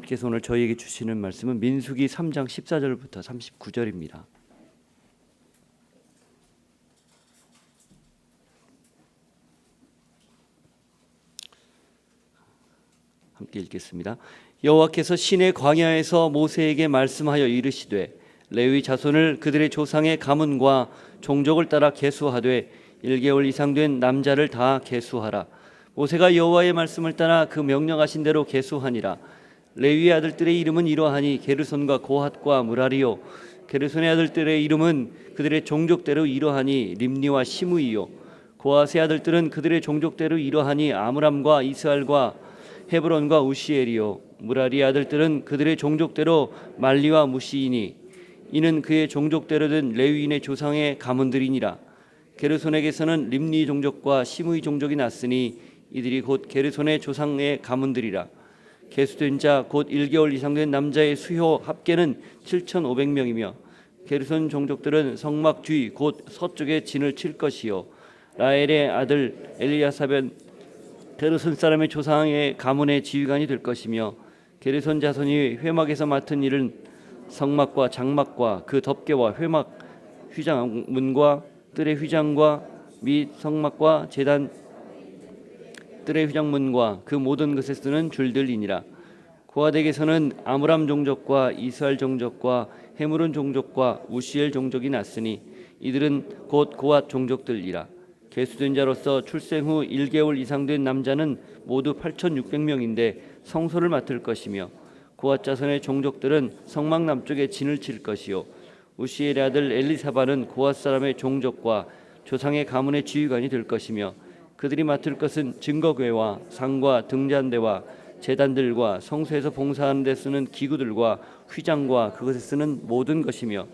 하나님께서 오늘 저희에게 주시는 말씀은 민수기 3장 14절부터 39절입니다. 함께 읽겠습니다. 여호와께서 시내 광야에서 모세에게 말씀하여 이르시되 레위 자손을 그들의 조상의 가문과 종족을 따라 계수하되 1개월 이상 된 남자를 다 계수하라. 모세가 여호와의 말씀을 따라 그 명령하신 대로 계수하니라. 레위의 아들들의 이름은 이러하니 게르손과 고핫과 무라리요. 게르손의 아들들의 이름은 그들의 종족대로 이러하니 림니와 시므이요. 고핫의 아들들은 그들의 종족대로 이러하니 아므람과 이스알과 헤브론과 우시엘이요. 무라리의 아들들은 그들의 종족대로 말리와 무시이니 이는 그의 종족대로 된 레위인의 조상의 가문들이니라. 게르손에게서는 림니 종족과 시므이 종족이 났으니 이들이 곧 게르손의 조상의 가문들이라. 계수된 자 곧 1개월 이상 된 남자의 수효 합계는 7,500명이며 게르손 종족들은 성막 뒤 곧 서쪽에 진을 칠 것이요. 라헬의 아들 엘리야삽은 게르손 사람의 조상의 가문의 지휘관이 될 것이며 게르손 자손이 회막에서 맡은 일은 성막과 장막과 그 덮개와 회막 휘장문과 뜰의 휘장과 및 성막과 제단 뜰의 휘장문과 그 모든 것에 쓰는 줄들이니라. 고핫에게서는 아므람 종족과 이스알 종족과 헤므론 종족과 우시엘 종족이 났으니 이들은 곧 고핫 종족들이라. 계수된 자로서 출생 후 1개월 이상 된 남자는 모두 8,600명인데 성소를 맡을 것이며 고핫 자손의 종족들은 성막 남쪽에 진을 칠 것이요. 우시엘의 아들 엘리사바는 고핫 사람의 종족과 조상의 가문의 지휘관이 될 것이며 그들이 맡을 것은 증거궤와 상과 등잔대와 제단들과 성소에서 봉사하는 데 쓰는 기구들과 휘장과 그것에 쓰는 모든 것이며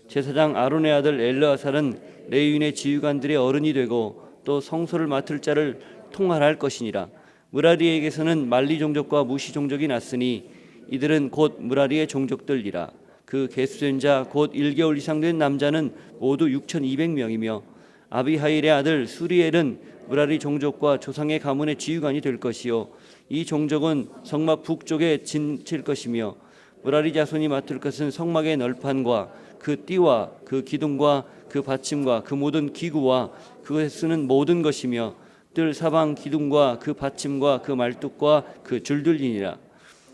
제사장 아론의 아들 엘르아살은 레위인의 지휘관들의 어른이 되고 또 성소를 맡을 자를 통할할 것이니라. 무라리에게서는 말리 종족과 무시 종족이 났으니 이들은 곧 무라리의 종족들이라. 그 계수된 자 곧 1개월 이상 된 남자는 모두 6,200명이며 아비하일의 아들 수리엘은 무라리 종족과 조상의 가문의 지휘관이 될 것이요. 이 종족은 성막 북쪽에 진칠 것이며 무라리 자손이 맡을 것은 성막의 널판과 그 띠와 그 기둥과 그 받침과 그 모든 기구와 그것에 쓰는 모든 것이며 뜰 사방 기둥과 그 받침과 그 말뚝과 그 줄들이니라.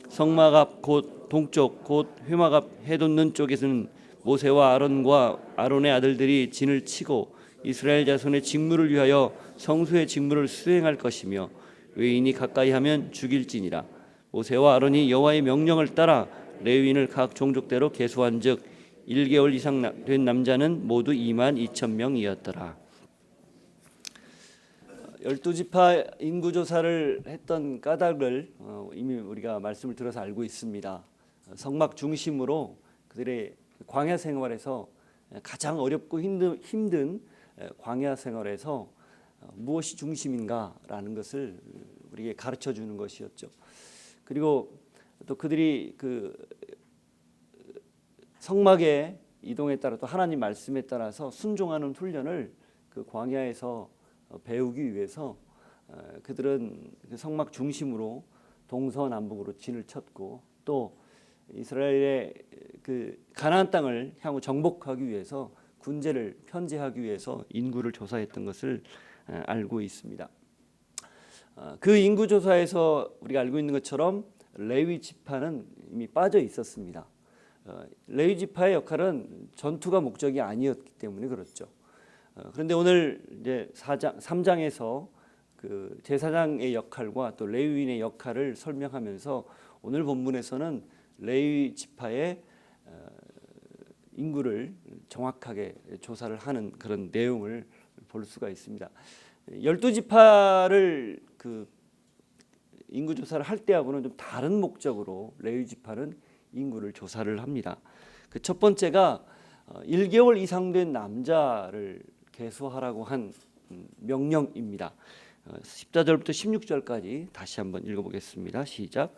성막 앞 곧 동쪽 곧 회막 앞 해돋는 쪽에서는 모세와 아론과 아론의 아들들이 진을 치고 이스라엘 자손의 직무를 위하여 성소의 직무를 수행할 것이며 외인이 가까이 하면 죽일지니라. 모세와 아론이 여호와의 명령을 따라 레위인을 각 종족대로 계수한즉 1개월 이상 된 남자는 모두 22,000명이었더라. 12지파 인구조사를 했던 까닭을 이미 우리가 말씀을 들어서 알고 있습니다. 성막 중심으로 그들의 광야 생활에서 가장 어렵고 힘든 광야 생활에서 무엇이 중심인가라는 것을 우리에게 가르쳐 주는 것이었죠. 그리고 또 그들이 그 성막의 이동에 따라 또 하나님 말씀에 따라서 순종하는 훈련을 그 광야에서 배우기 위해서 그들은 그 성막 중심으로 동서남북으로 진을 쳤고 또 이스라엘의 그 가나안 땅을 향후 정복하기 위해서 군제를 편제하기 위해서 인구를 조사했던 것을 알고 있습니다. 그 인구 조사에서 우리가 알고 있는 것처럼 레위 지파는 이미 빠져 있었습니다. 레위 지파의 역할은 전투가 목적이 아니었기 때문에 그렇죠. 그런데 오늘 이제 3장에서 그 제사장의 역할과 또 레위인의 역할을 설명하면서 오늘 본문에서는 레위 지파의 인구를 정확하게 조사를 하는 그런 내용을 볼 수가 있습니다. 12지파를 그 인구 조사를 할 때하고는 좀 다른 목적으로 레위 지파는 인구를 조사를 합니다. 그 첫 번째가 1개월 이상 된 남자를 계수하라고 한 명령입니다. 14절부터 16절까지 다시 한번 읽어보겠습니다. 시작.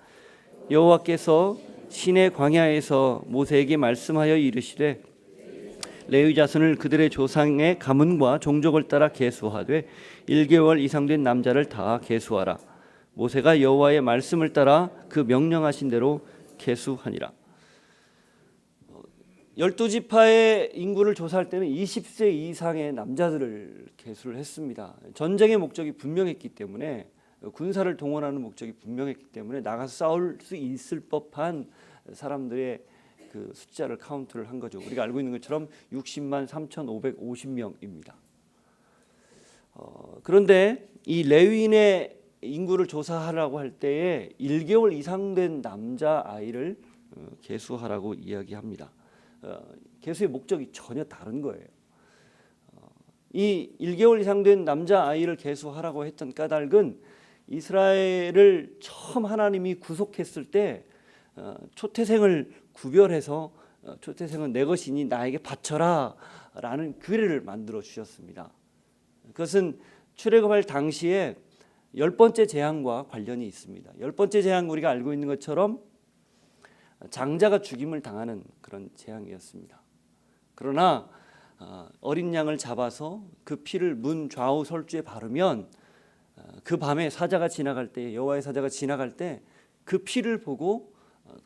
여호와께서 시내 광야에서 모세에게 말씀하여 이르시되 레위 자손을 그들의 조상의 가문과 종족을 따라 계수하되 1개월 이상 된 남자를 다 계수하라. 모세가 여호와의 말씀을 따라 그 명령하신 대로 계수하니라. 12지파의 인구를 조사할 때는 20세 이상의 남자들을 계수를 했습니다. 전쟁의 목적이 분명했기 때문에, 군사를 동원하는 목적이 분명했기 때문에 나가서 싸울 수 있을 법한 사람들의 그 숫자를 카운트를 한 거죠. 우리가 알고 있는 것처럼 60만 3,550명입니다. 그런데 이 레위인의 인구를 조사하라고 할 때에 1개월 이상 된 남자 아이를 계수하라고 이야기합니다. 계수의 목적이 전혀 다른 거예요. 이 1개월 이상 된 남자 아이를 계수하라고 했던 까닭은 이스라엘을 처음 하나님이 구속했을 때 초태생을 구별해서 초태생은 내 것이니 나에게 바쳐라 라는 규례를 만들어 주셨습니다. 그것은 출애굽할 당시에 10번째 재앙과 관련이 있습니다. 10번째 재앙, 우리가 알고 있는 것처럼 장자가 죽임을 당하는 그런 재앙이었습니다. 그러나 어린 양을 잡아서 그 피를 문 좌우 설주에 바르면 그 밤에 사자가 지나갈 때, 여호와의 사자가 지나갈 때 그 피를 보고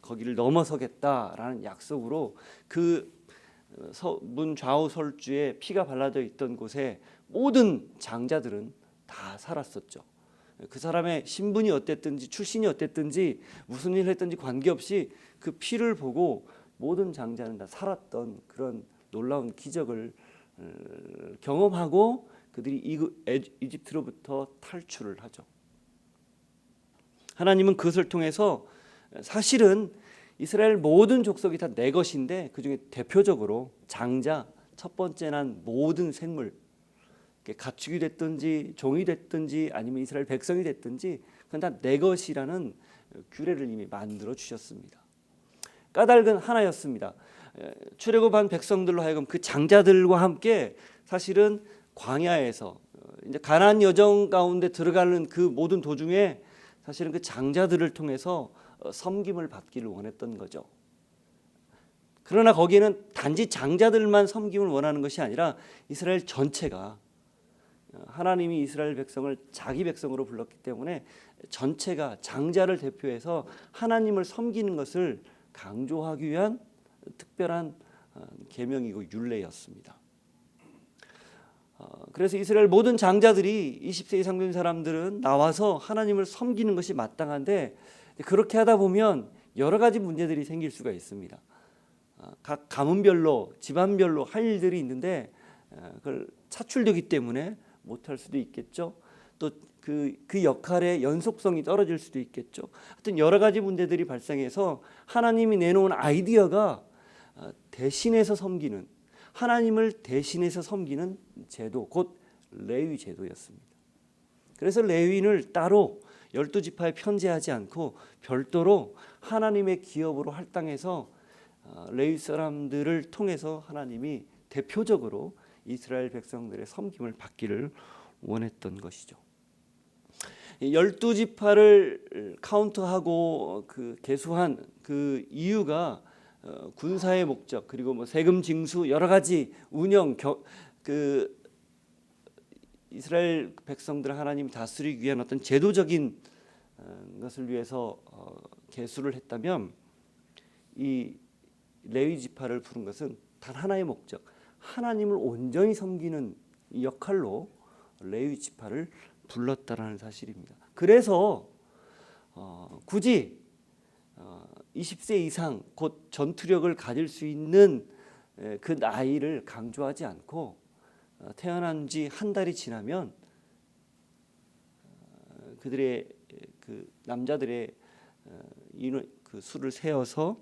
거기를 넘어서겠다라는 약속으로 그 문 좌우 설주에 피가 발라져 있던 곳에 모든 장자들은 다 살았었죠. 그 사람의 신분이 어땠든지 출신이 어땠든지 무슨 일을 했든지 관계없이 그 피를 보고 모든 장자는 다 살았던 그런 놀라운 기적을 경험하고 그들이 이집트로부터 탈출을 하죠. 하나님은 그것을 통해서 사실은 이스라엘 모든 족속이 다 내 것인데 그중에 대표적으로 장자, 첫 번째 난 모든 생물, 가축이 됐든지 종이 됐든지 아니면 이스라엘 백성이 됐든지 그건 다 내 것이라는 규례를 이미 만들어 주셨습니다. 까닭은 하나였습니다. 출애굽한 백성들로 하여금 그 장자들과 함께 사실은 광야에서 이제 가나안 여정 가운데 들어가는 그 모든 도중에 사실은 그 장자들을 통해서 섬김을 받기를 원했던 거죠. 그러나 거기에는 단지 장자들만 섬김을 원하는 것이 아니라 이스라엘 전체가, 하나님이 이스라엘 백성을 자기 백성으로 불렀기 때문에 전체가 장자를 대표해서 하나님을 섬기는 것을 강조하기 위한 특별한 계명이고 율례였습니다. 그래서 이스라엘 모든 장자들이 20세 이상 된 사람들은 나와서 하나님을 섬기는 것이 마땅한데, 그렇게 하다 보면 여러 가지 문제들이 생길 수가 있습니다. 각 가문별로 집안별로 할 일들이 있는데 그걸 차출되기 때문에 못할 수도 있겠죠. 또 그 역할의 연속성이 떨어질 수도 있겠죠. 하여튼 여러 가지 문제들이 발생해서 하나님이 내놓은 아이디어가 대신해서 섬기는, 하나님을 대신해서 섬기는 제도, 곧 레위 제도였습니다. 그래서 레위인을 따로 12지파에 편제하지 않고 별도로 하나님의 기업으로 할당해서 레위 사람들을 통해서 하나님이 대표적으로 이스라엘 백성들의 섬김을 받기를 원했던 것이죠. 12지파를 카운트하고 그 계수한 그 이유가 군사의 목적, 그리고 뭐 세금 징수, 여러 가지 운영, 그 이스라엘 백성들 하나님 다스리기 위한 어떤 제도적인 것을 위해서 계수를 했다면, 이 레위 지파를 부른 것은 단 하나의 목적, 하나님을 온전히 섬기는 역할로 레위 지파를 불렀다라는 사실입니다. 그래서 굳이 20세 이상 곧 전투력을 가질 수 있는 그 나이를 강조하지 않고 태어난 지 한 달이 지나면 그들의 그 남자들의 그 수를 세어서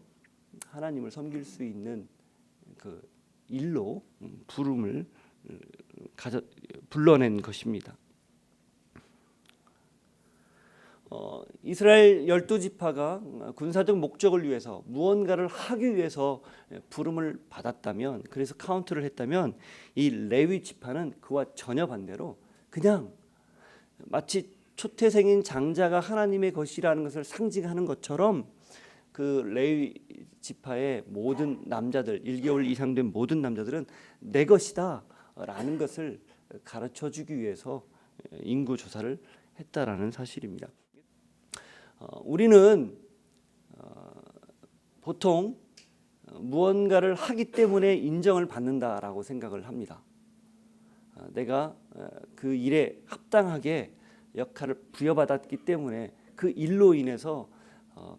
하나님을 섬길 수 있는 그 일로 부름을 불러낸 것입니다. 이스라엘 12지파가 군사적 목적을 위해서 무언가를 하기 위해서 부름을 받았다면, 그래서 카운트를 했다면, 이 레위 지파는 그와 전혀 반대로 그냥 마치 초태생인 장자가 하나님의 것이라는 것을 상징하는 것처럼 그 레위 지파의 모든 남자들, 1개월 이상 된 모든 남자들은 내 것이다 라는 것을 가르쳐 주기 위해서 인구 조사를 했다라는 사실입니다. 우리는 보통 무언가를 하기 때문에 인정을 받는다라고 생각을 합니다. 내가 그 일에 합당하게 역할을 부여받았기 때문에 그 일로 인해서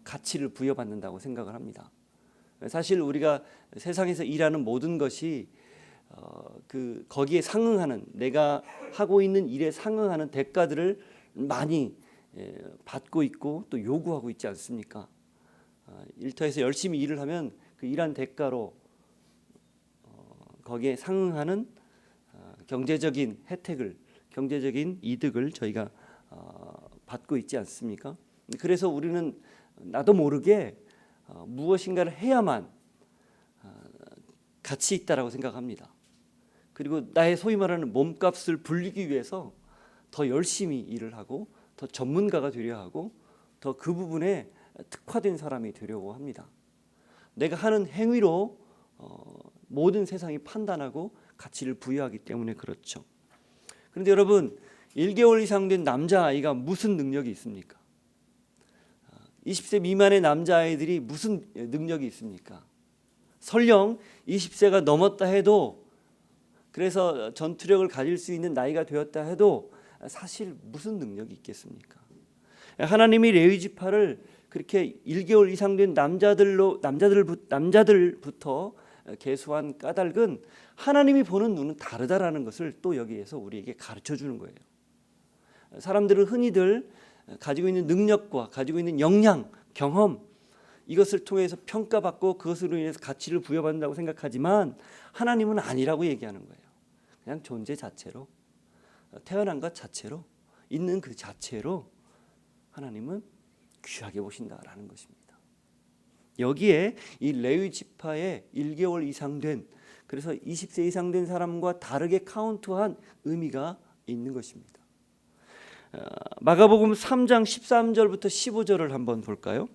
가치를 부여받는다고 생각을 합니다. 사실 우리가 세상에서 일하는 모든 것이 거기에 상응하는, 내가 하고 있는 일에 상응하는 대가들을 많이 받고 있고 또 요구하고 있지 않습니까? 일터에서 열심히 일을 하면 그 일한 대가로 거기에 상응하는 경제적인 혜택을, 경제적인 이득을 저희가 받고 있지 않습니까? 그래서 우리는 나도 모르게 무엇인가를 해야만 가치 있다라고 생각합니다. 그리고 나의 소위 말하는 몸값을 불리기 위해서 더 열심히 일을 하고 더 전문가가 되려 하고 더 그 부분에 특화된 사람이 되려고 합니다. 내가 하는 행위로 모든 세상이 판단하고 가치를 부여하기 때문에 그렇죠. 그런데 여러분, 1개월 이상 된 남자아이가 무슨 능력이 있습니까? 20세 미만의 남자아이들이 무슨 능력이 있습니까? 설령 20세가 넘었다 해도, 그래서 전투력을 가질 수 있는 나이가 되었다 해도 사실 무슨 능력이 있겠습니까? 하나님이 레위 지파를 그렇게 1개월 이상 된 남자들부터 계수한 까닭은 하나님이 보는 눈은 다르다라는 것을 또 여기에서 우리에게 가르쳐 주는 거예요. 사람들은 흔히들 가지고 있는 능력과 가지고 있는 역량, 경험, 이것을 통해서 평가받고 그것으로 인해서 가치를 부여받는다고 생각하지만 하나님은 아니라고 얘기하는 거예요. 그냥 존재 자체로, 태어난 것 자체로, 있는 그 자체로 하나님은 귀하게 보신다라는 것입니다. 여기에 이 레위 지파의 1개월 이상 된, 그래서 20세 이상 된 사람과 다르게 카운트한 의미가 있는 것입니다. 마가복음 3장 13절부터 15절을 한번 볼까요?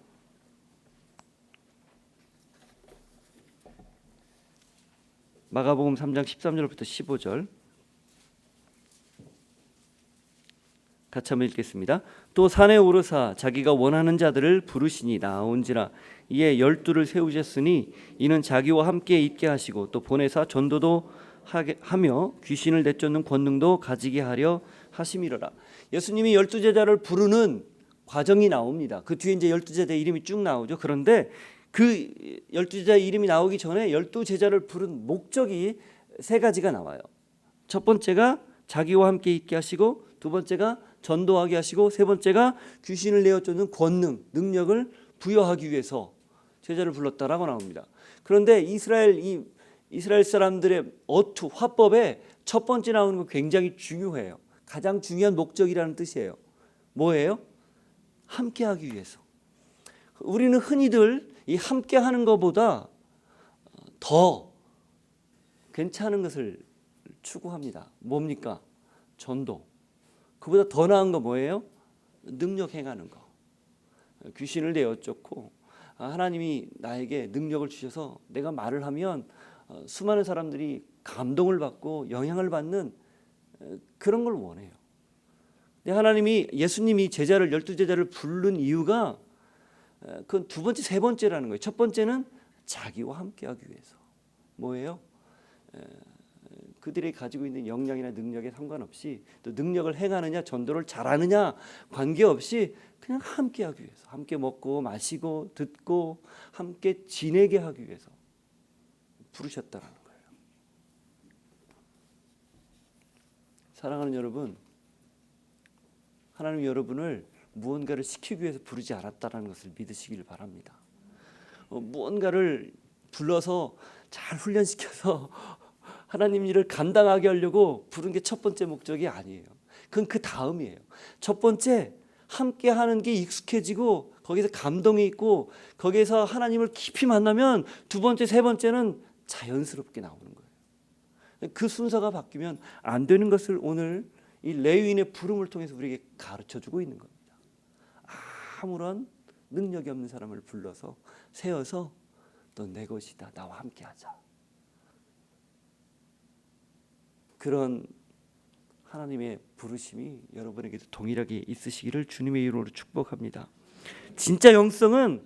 마가복음 3장 13절부터 15절 같이 한번 읽겠습니다. 또 산에 오르사 자기가 원하는 자들을 부르시니 나온지라. 이에 12를 세우셨으니 이는 자기와 함께 있게 하시고 또 보내사 전도도 하며 귀신을 내쫓는 권능도 가지게 하려 하심이로라. 예수님이 12제자를 부르는 과정이 나옵니다. 그 뒤에 이제 12제자 이름이 쭉 나오죠. 그런데 그 12제자 이름이 나오기 전에 12제자를 부른 목적이 세 가지가 나와요. 첫 번째가 자기와 함께 있게 하시고, 두 번째가 전도하게 하시고, 세 번째가 귀신을 내어쫓는 권능, 능력을 부여하기 위해서 제자를 불렀다라고 나옵니다. 그런데 이스라엘 사람들의 어투, 화법에 첫 번째 나오는 거 굉장히 중요해요. 가장 중요한 목적이라는 뜻이에요. 뭐예요? 함께하기 위해서. 우리는 흔히들 이 함께하는 것보다 더 괜찮은 것을 추구합니다. 뭡니까? 전도. 그보다 더 나은 거 뭐예요? 능력 행하는 거. 귀신을 내어쫓고 하나님이 나에게 능력을 주셔서 내가 말을 하면 수많은 사람들이 감동을 받고 영향을 받는 그런 걸 원해요. 근데 예수님이 12제자를 부른 이유가 그건 두 번째, 세 번째라는 거예요. 첫 번째는 자기와 함께하기 위해서. 뭐예요? 그들이 가지고 있는 역량이나 능력에 상관없이, 또 능력을 행하느냐 전도를 잘하느냐 관계없이 그냥 함께하기 위해서, 함께 먹고 마시고 듣고 함께 지내게 하기 위해서 부르셨다라는 거예요. 사랑하는 여러분, 하나님 여러분을 무언가를 시키기 위해서 부르지 않았다는 것을 믿으시길 바랍니다. 무언가를 불러서 잘 훈련시켜서 하나님 일을 감당하게 하려고 부른 게 첫 번째 목적이 아니에요. 그건 그 다음이에요. 첫 번째, 함께 하는 게 익숙해지고 거기서 감동이 있고 거기에서 하나님을 깊이 만나면 두 번째, 세 번째는 자연스럽게 나오는 거예요. 그 순서가 바뀌면 안 되는 것을 오늘 이 레위인의 부름을 통해서 우리에게 가르쳐주고 있는 겁니다. 아무런 능력이 없는 사람을 불러서 세워서 너 내 것이다, 나와 함께 하자. 그런 하나님의 부르심이 여러분에게도 동일하게 있으시기를 주님의 이름으로 축복합니다. 진짜 영성은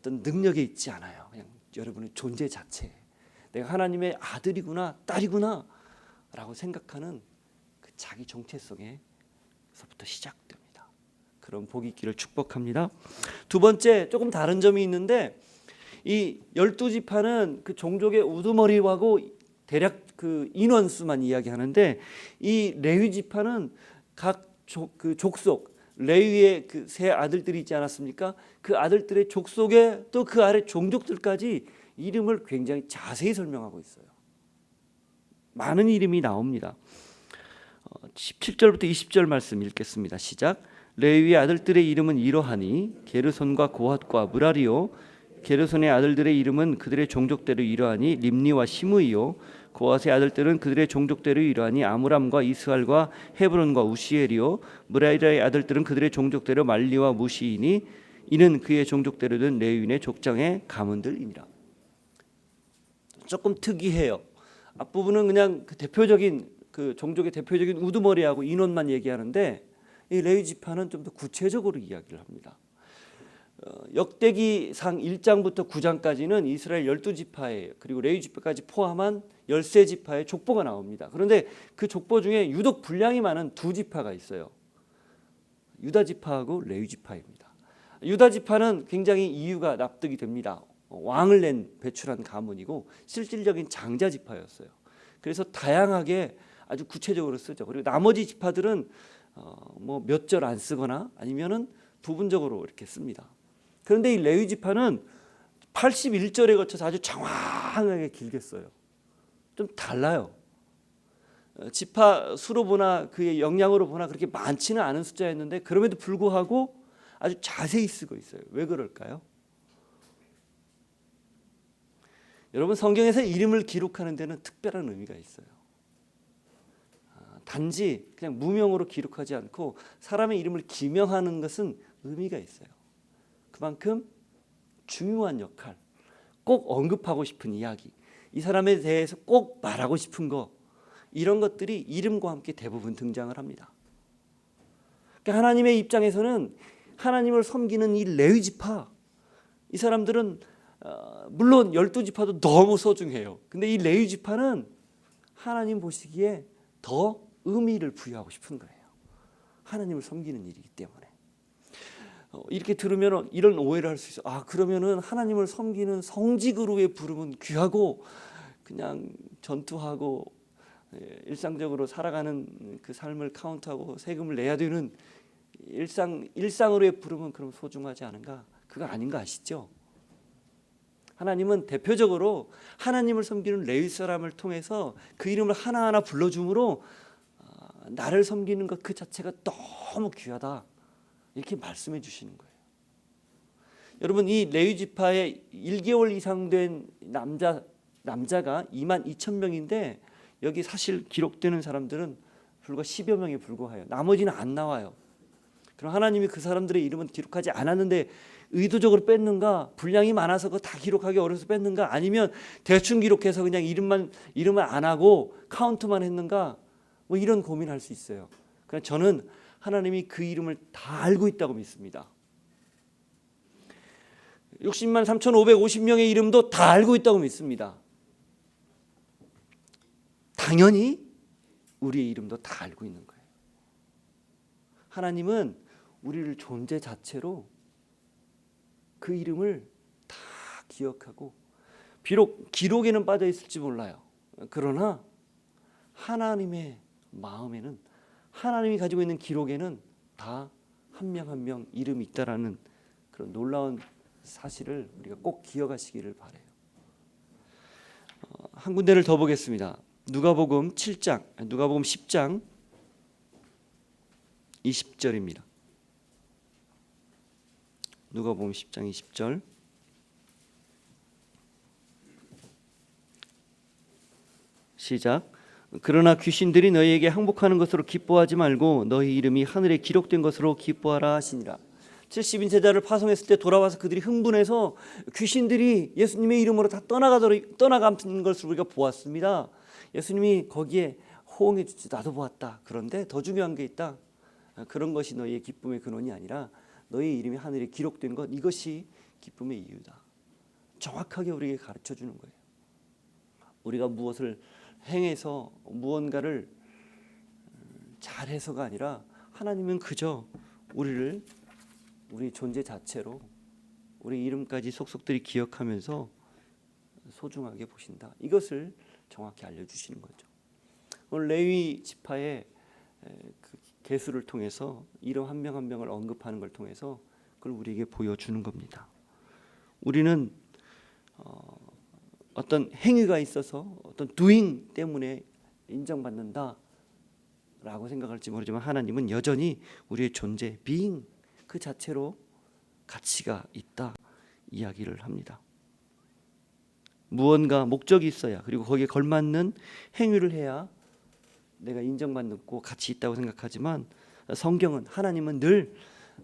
어떤 능력에 있지 않아요. 그냥 여러분의 존재 자체, 내가 하나님의 아들이구나, 딸이구나 라고 생각하는 그 자기 정체성에서부터 시작됩니다. 그런 복이 있기를 축복합니다. 두 번째, 조금 다른 점이 있는데, 이 12지파는 그 종족의 우두머리하고 대략 그 인원수만 이야기하는데, 이 레위 지파는 각 그 족속, 레위의 그 세 아들들이 있지 않았습니까? 그 아들들의 족속에 또 그 아래 종족들까지 이름을 굉장히 자세히 설명하고 있어요. 많은 이름이 나옵니다. 17절부터 20절 말씀 읽겠습니다. 시작. 레위의 아들들의 이름은 이러하니 게르손과 고핫과 무라리요, 게르손의 아들들의 이름은 그들의 종족대로 이러하니 림니와 시므이요, 고핫의 아들들은 그들의 종족대로 이러하니 아므람과 이스할과 헤브론과 우시엘이요, 무라리의 아들들은 그들의 종족대로 말리와 무시이니 이는 그의 종족대로 된 레위인의 족장의 가문들이니라. 조금 특이해요. 앞부분은 그냥 그 대표적인 그 종족의 대표적인 우두머리하고 인원만 얘기하는데, 이 레위 지파는 좀 더 구체적으로 이야기를 합니다. 역대기상 1장부터 9장까지는 이스라엘 12지파에, 그리고 레위 지파까지 포함한 13지파의 족보가 나옵니다. 그런데 그 족보 중에 유독 분량이 많은 두 지파가 있어요. 유다 지파하고 레위 지파입니다. 유다 지파는 굉장히 이유가 납득이 됩니다. 왕을 낸 배출한 가문이고 실질적인 장자 지파였어요. 그래서 다양하게 아주 구체적으로 쓰죠. 그리고 나머지 지파들은 뭐 몇 절 안 쓰거나 아니면은 부분적으로 이렇게 씁니다. 그런데 이 레위 지파는 81절에 거쳐서 아주 장황하게 길게 써요. 좀 달라요. 지파 수로 보나 그의 영향으로 보나 그렇게 많지는 않은 숫자였는데, 그럼에도 불구하고 아주 자세히 쓰고 있어요. 왜 그럴까요? 여러분, 성경에서 이름을 기록하는 데는 특별한 의미가 있어요. 단지 그냥 무명으로 기록하지 않고 사람의 이름을 기명하는 것은 의미가 있어요. 그만큼 중요한 역할, 꼭 언급하고 싶은 이야기, 이 사람에 대해서 꼭 말하고 싶은 거, 이런 것들이 이름과 함께 대부분 등장을 합니다. 그러니까 하나님의 입장에서는 하나님을 섬기는 이 레위 지파, 이 사람들은 물론 12지파도 너무 소중해요. 근데 이 레위 지파는 하나님 보시기에 더 의미를 부여하고 싶은 거예요. 하나님을 섬기는 일이기 때문에. 이렇게 들으면 이런 오해를 할 수 있어요. 아, 그러면은 하나님을 섬기는 성직으로의 부름은 귀하고 그냥 전투하고 일상적으로 살아가는 그 삶을 카운트하고 세금을 내야 되는 일상으로의 부름은 그럼 소중하지 않은가? 그거 아닌 거 아시죠? 하나님은 대표적으로 하나님을 섬기는 레위 사람을 통해서 그 이름을 하나하나 불러줌으로 나를 섬기는 것 그 자체가 너무 귀하다, 이렇게 말씀해 주시는 거예요. 여러분, 이 레위 지파에 1개월 이상 된 남자가 22,000명인데 여기 사실 기록되는 사람들은 불과 10여 명에 불과해요. 나머지는 안 나와요. 그럼 하나님이 그 사람들의 이름은 기록하지 않았는데 의도적으로 뺐는가? 분량이 많아서 그거 다 기록하기 어려서 뺐는가? 아니면 대충 기록해서 그냥 이름을 안 하고 카운트만 했는가? 뭐 이런 고민할 수 있어요. 그러나 저는 하나님이 그 이름을 다 알고 있다고 믿습니다. 60만 3,550명의 이름도 다 알고 있다고 믿습니다. 당연히 우리의 이름도 다 알고 있는 거예요. 하나님은 우리를 존재 자체로 그 이름을 다 기억하고, 비록 기록에는 빠져 있을지 몰라요. 그러나 하나님의 마음에는, 하나님이 가지고 있는 기록에는 다 한 명 한 명 이름이 있다라는 그런 놀라운 사실을 우리가 꼭 기억하시기를 바라요. 한 군데를 더 보겠습니다. 누가복음 10장 20절입니다. 누가복음 10장 20절. 시작. 그러나 귀신들이 너희에게 항복하는 것으로 기뻐하지 말고 너희 이름이 하늘에 기록된 것으로 기뻐하라 하시니라. 70인 제자를 파송했을 때 돌아와서 그들이 흥분해서 귀신들이 예수님의 이름으로 다 떠나가는 것을 우리가 보았습니다. 예수님이 거기에 호응해 주지, 나도 보았다. 그런데 더 중요한 게 있다. 그런 것이 너희의 기쁨의 근원이 아니라 너희 이름이 하늘에 기록된 것, 이것이 기쁨의 이유다. 정확하게 우리에게 가르쳐 주는 거예요. 우리가 무엇을 행해서 무언가를 잘해서가 아니라 하나님은 그저 우리를 우리 존재 자체로 우리 이름까지 속속들이 기억하면서 소중하게 보신다. 이것을 정확히 알려주시는 거죠. 오늘 레위 지파의 그 계수를 통해서 이름 한 명 한 명을 언급하는 걸 통해서 그걸 우리에게 보여주는 겁니다. 우리는 어떤 행위가 있어서 어떤 doing 때문에 인정받는다 라고 생각할지 모르지만 하나님은 여전히 우리의 존재 being 그 자체로 가치가 있다 이야기를 합니다. 무언가 목적이 있어야 그리고 거기에 걸맞는 행위를 해야 내가 인정받고 가치 있다고 생각하지만 성경은 하나님은 늘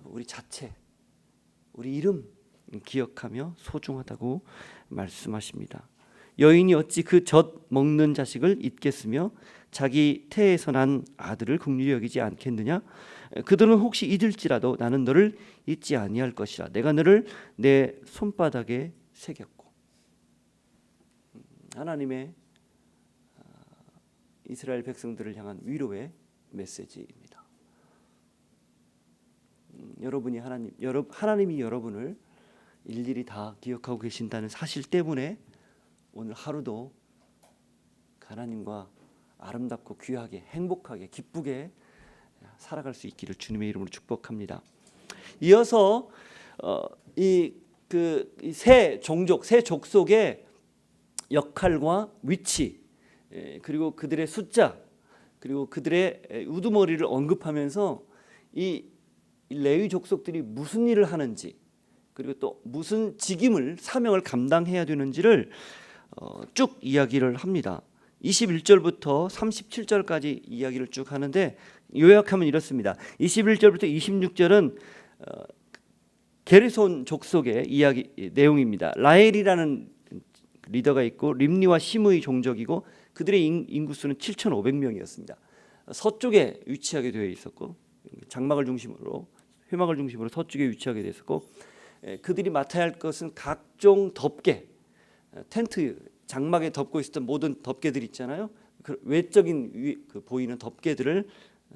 우리 자체 우리 이름 기억하며 소중하다고 말씀하십니다. 여인이 어찌 그 젖 먹는 자식을 잊겠으며 자기 태에서 난 아들을 긍휼히 여기지 않겠느냐. 그들은 혹시 잊을지라도 나는 너를 잊지 아니할 것이라. 내가 너를 내 손바닥에 새겼고. 하나님의 이스라엘 백성들을 향한 위로의 메시지입니다. 여러분이 하나님이 여러분을 일일이 다 기억하고 계신다는 사실 때문에 오늘 하루도 하나님과 아름답고 귀하게 행복하게 기쁘게 살아갈 수 있기를 주님의 이름으로 축복합니다. 이어서 이 새 종족, 새 족속의 역할과 위치 그리고 그들의 숫자 그리고 그들의 우두머리를 언급하면서 이 레위 족속들이 무슨 일을 하는지 그리고 또 무슨 직임을 사명을 감당해야 되는지를 쭉 이야기를 합니다. 21절부터 37절까지 이야기를 쭉 하는데 요약하면 이렇습니다. 21절부터 26절은 게르손 족속의 이야기 내용입니다. 라헬이라는 리더가 있고 림니와 시므의 종족이고 그들의 인구수는 7,500명이었습니다. 서쪽에 위치하게 되어 있었고 장막을 중심으로 회막을 중심으로 서쪽에 위치하게 되어 있었고 그들이 맡아야 할 것은 각종 덮개 텐트 장막에 덮고 있었던 모든 덮개들 있잖아요. 그 외적인 보이는 덮개들을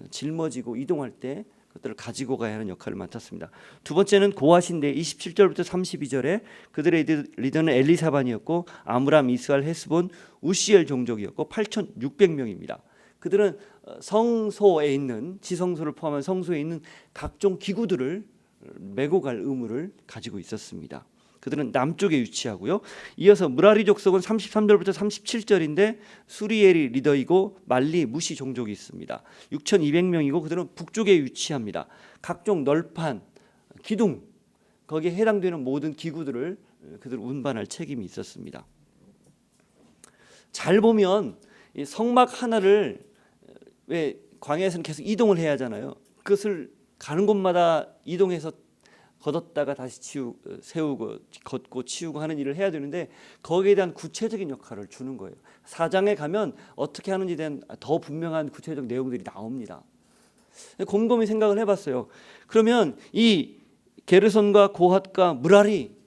짊어지고 이동할 때 그것들을 가지고 가야 하는 역할을 맡았습니다. 두 번째는 고핫인데 27절부터 32절에 그들의 리더는 엘리사반이었고 아므람, 이스할, 헤스본, 우시엘 종족이었고 8,600명입니다. 그들은 성소에 있는 지성소를 포함한 성소에 있는 각종 기구들을 메고 갈 의무를 가지고 있었습니다. 그들은 남쪽에 위치하고요. 이어서 무라리 족속은 33절부터 37절인데 수리엘이 리더이고 말리, 무시 종족이 있습니다. 6,200명이고 그들은 북쪽에 위치합니다. 각종 널판, 기둥 거기에 해당되는 모든 기구들을 그들 운반할 책임이 있었습니다. 잘 보면 이 성막 하나를 왜 광야에서는 계속 이동을 해야 하잖아요. 그것을 가는 곳마다 이동해서 걷었다가 다시 세우고 걷고 치우고 하는 일을 해야 되는데 거기에 대한 구체적인 역할을 주는 거예요. 4장에 가면 어떻게 하는지에 대한 더 분명한 구체적 내용들이 나옵니다. 곰곰이 생각을 해봤어요. 그러면 이 게르손과 고핫과 무라리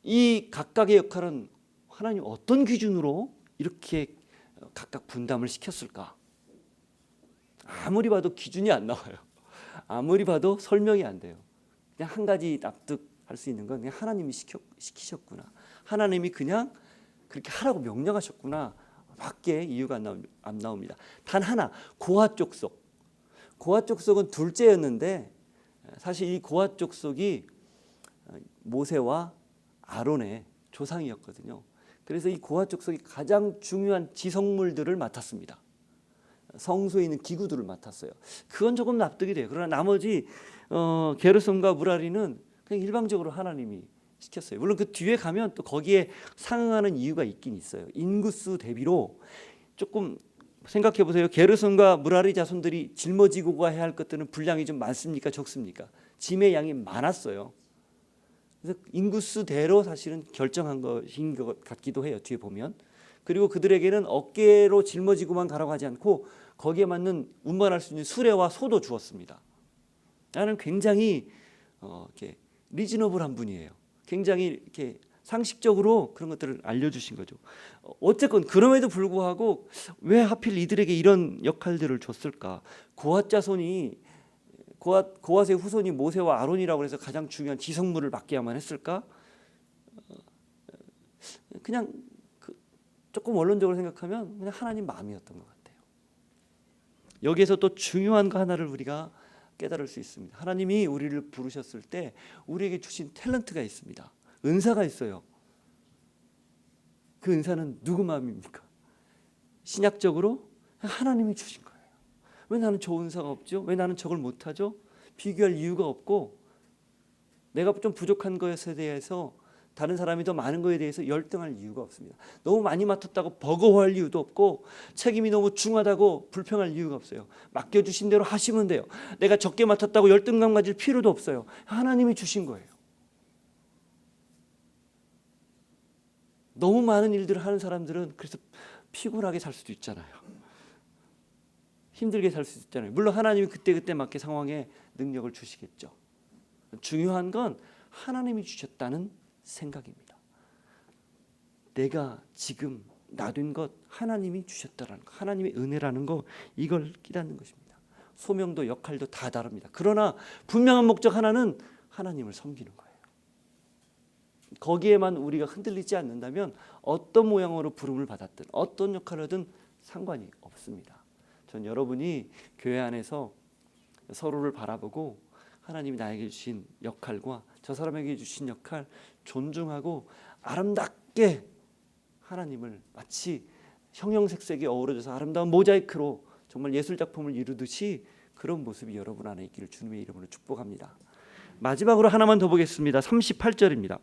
이 각각의 역할은 하나님 어떤 기준으로 이렇게 각각 분담을 시켰을까? 아무리 봐도 기준이 안 나와요. 아무리 봐도 설명이 안 돼요. 그냥 한 가지 납득할 수 있는 건 그냥 하나님이 시키셨구나. 하나님이 그냥 그렇게 하라고 명령하셨구나. 밖에 이유가 안 나옵니다. 단 하나, 고핫 족속. 고핫 족속은 둘째였는데 사실 이 고핫 족속이 모세와 아론의 조상이었거든요. 그래서 이 고핫 족속이 가장 중요한 지성물들을 맡았습니다. 성소에 있는 기구들을 맡았어요. 그건 조금 납득이 돼요. 그러나 나머지 게르손과 무라리는 그냥 일방적으로 하나님이 시켰어요. 물론 그 뒤에 가면 또 거기에 상응하는 이유가 있긴 있어요. 인구수 대비로 조금 생각해 보세요. 게르손과 무라리 자손들이 짊어지고 가야 할 것들은 분량이 좀 많습니까? 적습니까? 짐의 양이 많았어요. 그래서 인구수대로 사실은 결정한 것인 것 같기도 해요. 뒤에 보면. 그리고 그들에게는 어깨로 짊어지고만 가라고 하지 않고 거기에 맞는 운반할 수 있는 수레와 소도 주었습니다. 나는 굉장히 이렇게 리즈너블한 분이에요. 굉장히 이렇게 상식적으로 그런 것들을 알려주신 거죠. 어쨌건 그럼에도 불구하고 왜 하필 이들에게 이런 역할들을 줬을까? 고앗 자손이 고앗의 후손이 모세와 아론이라고 해서 가장 중요한 지성물을 맡겨야만 했을까? 그냥 조금 원론적으로 생각하면 그냥 하나님 마음이었던 것 같아요. 여기에서 또 중요한 거 하나를 우리가 깨달을 수 있습니다. 하나님이 우리를 부르셨을 때 우리에게 주신 탤런트가 있습니다. 은사가 있어요. 그 은사는 누구 마음입니까? 신약적으로 하나님이 주신 거예요. 왜 나는 저 은사가 없죠? 왜 나는 저걸 못하죠? 비교할 이유가 없고 내가 좀 부족한 것에 대해서 다른 사람이 더 많은 것에 대해서 열등할 이유가 없습니다. 너무 많이 맡았다고 버거워할 이유도 없고 책임이 너무 중하다고 불평할 이유가 없어요. 맡겨주신 대로 하시면 돼요. 내가 적게 맡았다고 열등감 가질 필요도 없어요. 하나님이 주신 거예요. 너무 많은 일들을 하는 사람들은 그래서 피곤하게 살 수도 있잖아요. 힘들게 살 수도 있잖아요. 물론 하나님이 그때그때 맞게 상황에 능력을 주시겠죠. 중요한 건 하나님이 주셨다는 생각입니다. 내가 지금 나된 것 하나님이 주셨다라는 것, 하나님의 은혜라는 거, 이걸 깨닫는 것입니다. 소명도 역할도 다 다릅니다. 그러나 분명한 목적 하나는 하나님을 섬기는 거예요. 거기에만 우리가 흔들리지 않는다면 어떤 모양으로 부름을 받았든 어떤 역할을 하든 상관이 없습니다. 전 여러분이 교회 안에서 서로를 바라보고 하나님이 나에게 주신 역할과 저 사람에게 주신 역할 존중하고 아름답게 하나님을 마치 형형색색이 어우러져서 아름다운 모자이크로 정말 예술작품을 이루듯이 그런 모습이 여러분 안에 있기를 주님의 이름으로 축복합니다. 마지막으로 하나만 더 보겠습니다. 38절입니다.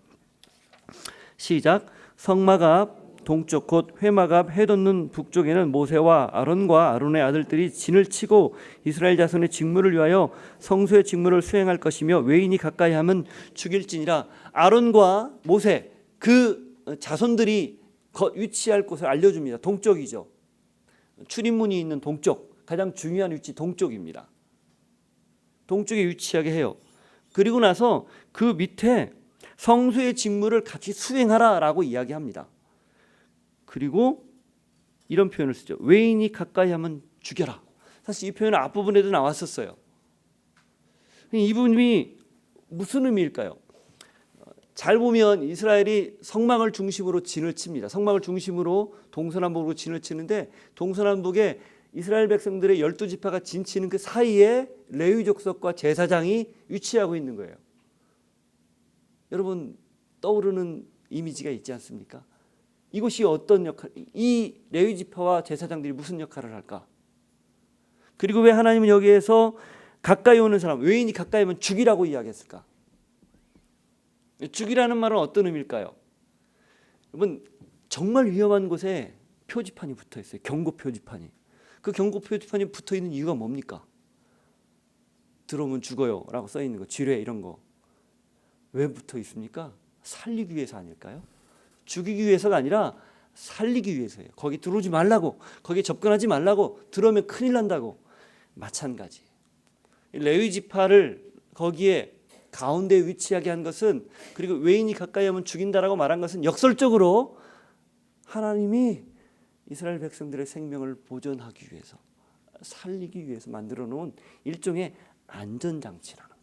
시작. 성막 앞 동쪽 곧 회막 앞 해돋는 북쪽에는 모세와 아론과 아론의 아들들이 진을 치고 이스라엘 자손의 직무를 위하여 성소의 직무를 수행할 것이며 외인이 가까이 하면 죽일지니라. 아론과 모세 그 자손들이 위치할 곳을 알려줍니다. 동쪽이죠. 출입문이 있는 동쪽, 가장 중요한 위치 동쪽입니다. 동쪽에 위치하게 해요. 그리고 나서 그 밑에 성소의 직무를 같이 수행하라라고 이야기합니다. 그리고 이런 표현을 쓰죠. 외인이 가까이 하면 죽여라. 사실 이 표현은 앞부분에도 나왔었어요. 이 부분이 무슨 의미일까요? 잘 보면 이스라엘이 성막을 중심으로 진을 칩니다. 성막을 중심으로 동서남북으로 진을 치는데 동서남북에 이스라엘 백성들의 12지파가 진치는 그 사이에 레위 족속과 제사장이 위치하고 있는 거예요. 여러분 떠오르는 이미지가 있지 않습니까? 이곳이 어떤 역할, 이 레위 지파와 제사장들이 무슨 역할을 할까? 그리고 왜 하나님은 여기에서 가까이 오는 사람, 외인이 가까이 오면 죽이라고 이야기했을까? 죽이라는 말은 어떤 의미일까요? 여러분 정말 위험한 곳에 표지판이 붙어 있어요. 경고 표지판이. 그 경고 표지판이 붙어 있는 이유가 뭡니까? 들어오면 죽어요 라고 써 있는 거, 지뢰 이런 거. 왜 붙어 있습니까? 살리기 위해서 아닐까요? 죽이기 위해서가 아니라 살리기 위해서예요. 거기 들어오지 말라고, 거기 접근하지 말라고, 들어오면 큰일 난다고. 마찬가지. 레위 지파를 거기에 가운데 위치하게 한 것은, 그리고 외인이 가까이 하면 죽인다라고 말한 것은 역설적으로 하나님이 이스라엘 백성들의 생명을 보존하기 위해서, 살리기 위해서 만들어 놓은 일종의 안전장치라는 거예요.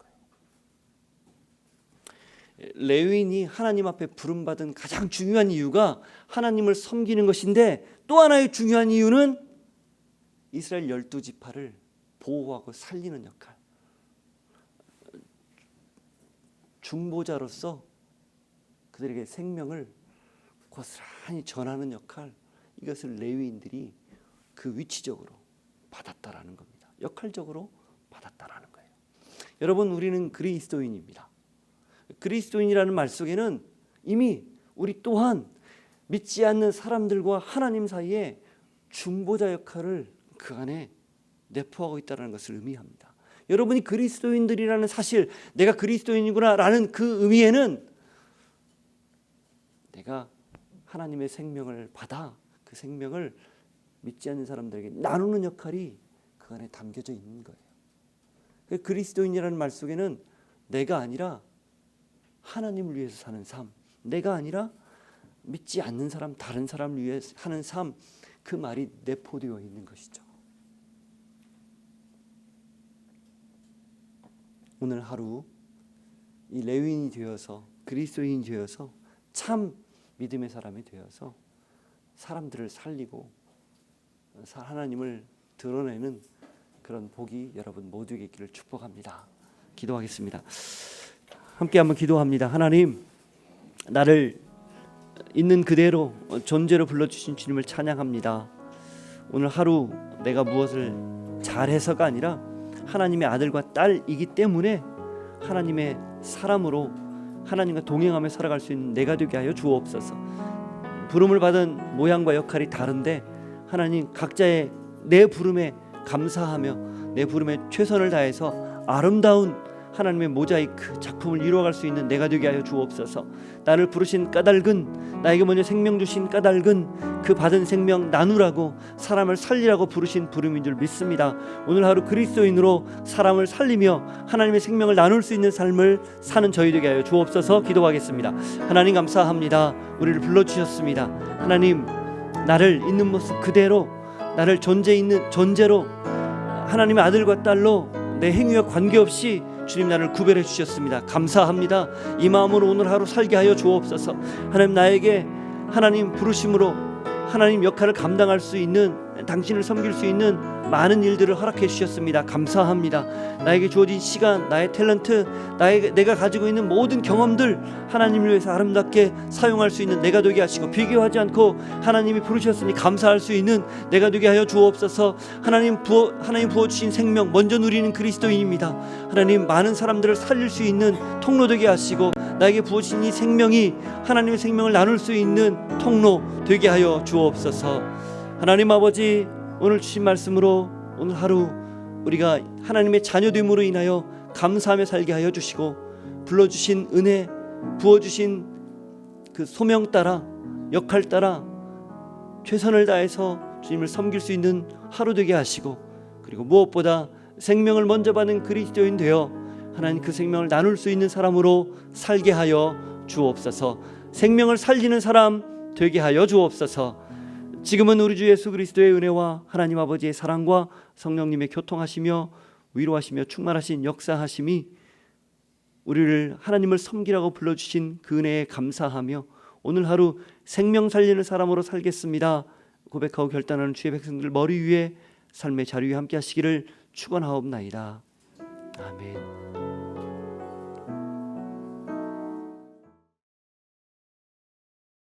레위인이 하나님 앞에 부름받은 가장 중요한 이유가 하나님을 섬기는 것인데, 또 하나의 중요한 이유는 이스라엘 12지파를 보호하고 살리는 역할, 중보자로서 그들에게 생명을 고스란히 전하는 역할, 이것을 레위인들이 그 위치적으로 받았다라는 겁니다. 역할적으로 받았다라는 거예요. 여러분 우리는 그리스도인입니다. 그리스도인이라는 말 속에는 이미 우리 또한 믿지 않는 사람들과 하나님 사이에 중보자 역할을 그 안에 내포하고 있다는 것을 의미합니다. 여러분이 그리스도인들이라는 사실, 내가 그리스도인이구나라는 그 의미에는 내가 하나님의 생명을 받아 그 생명을 믿지 않는 사람들에게 나누는 역할이 그 안에 담겨져 있는 거예요. 그리스도인이라는 말 속에는 내가 아니라 하나님을 위해서 사는 삶, 내가 아니라 믿지 않는 사람, 다른 사람을 위해 사는 삶, 그 말이 내포되어 있는 것이죠. 오늘 하루 이 레위인이 되어서, 그리스도인이 되어서, 참 믿음의 사람이 되어서 사람들을 살리고 하나님을 드러내는 그런 복이 여러분 모두에게 있기를 축복합니다. 기도하겠습니다. 함께 한번 기도합니다. 하나님, 나를 있는 그대로 존재로 불러주신 주님을 찬양합니다. 오늘 하루 내가 무엇을 잘해서가 아니라 하나님의 아들과 딸이기 때문에 하나님의 사람으로 하나님과 동행하며 살아갈 수 있는 내가 되게 하여 주옵소서. 부름을 받은 모양과 역할이 다른데 하나님, 각자의 내 부름에 감사하며 내 부름에 최선을 다해서 아름다운 하나님의 모자이크 작품을 이루어갈 수 있는 내가 되게 하여 주옵소서. 나를 부르신 까닭은, 나에게 먼저 생명 주신 까닭은 그 받은 생명 나누라고, 사람을 살리라고 부르신 부름인 줄 믿습니다. 오늘 하루 그리스도인으로 사람을 살리며 하나님의 생명을 나눌 수 있는 삶을 사는 저희 되게 하여 주옵소서. 기도하겠습니다. 하나님, 감사합니다. 우리를 불러주셨습니다. 하나님, 나를 있는 모습 그대로, 나를 존재로 하나님의 아들과 딸로 내 행위와 관계없이 주님 나를 구별해 주셨습니다. 감사합니다. 이 마음으로 오늘 하루 살게 하여 주옵소서. 하나님, 나에게 하나님 부르심으로 하나님 역할을 감당할 수 있는, 당신을 섬길 수 있는 많은 일들을 허락해 주셨습니다. 감사합니다. 나에게 주어진 시간, 나의 탤런트, 내가 가지고 있는 모든 경험들 하나님을 위해서 아름답게 사용할 수 있는 내가 되게 하시고, 비교하지 않고 하나님이 부르셨으니 감사할 수 있는 내가 되게 하여 주옵소서. 하나님 부어주신 생명, 먼저 누리는 그리스도인입니다. 하나님, 많은 사람들을 살릴 수 있는 통로 되게 하시고, 나에게 부어주신 이 생명이 하나님의 생명을 나눌 수 있는 통로 되게 하여 주옵소서. 하나님 아버지, 오늘 주신 말씀으로 오늘 하루 우리가 하나님의 자녀됨으로 인하여 감사하며 살게 하여 주시고, 불러주신 은혜, 부어주신 그 소명 따라, 역할 따라 최선을 다해서 주님을 섬길 수 있는 하루 되게 하시고, 그리고 무엇보다 생명을 먼저 받은 그리스도인 되어 하나님 그 생명을 나눌 수 있는 사람으로 살게 하여 주옵소서. 생명을 살리는 사람 되게 하여 주옵소서. 지금은 우리 주 예수 그리스도의 은혜와 하나님 아버지의 사랑과 성령님의 교통하시며 위로하시며 충만하신 역사하심이 우리를 하나님을 섬기라고 불러주신 그 은혜에 감사하며 오늘 하루 생명 살리는 사람으로 살겠습니다 고백하고 결단하는 주의 백성들 머리 위에 삶의 자리 위에 함께 하시기를 축원하옵나이다. 아멘.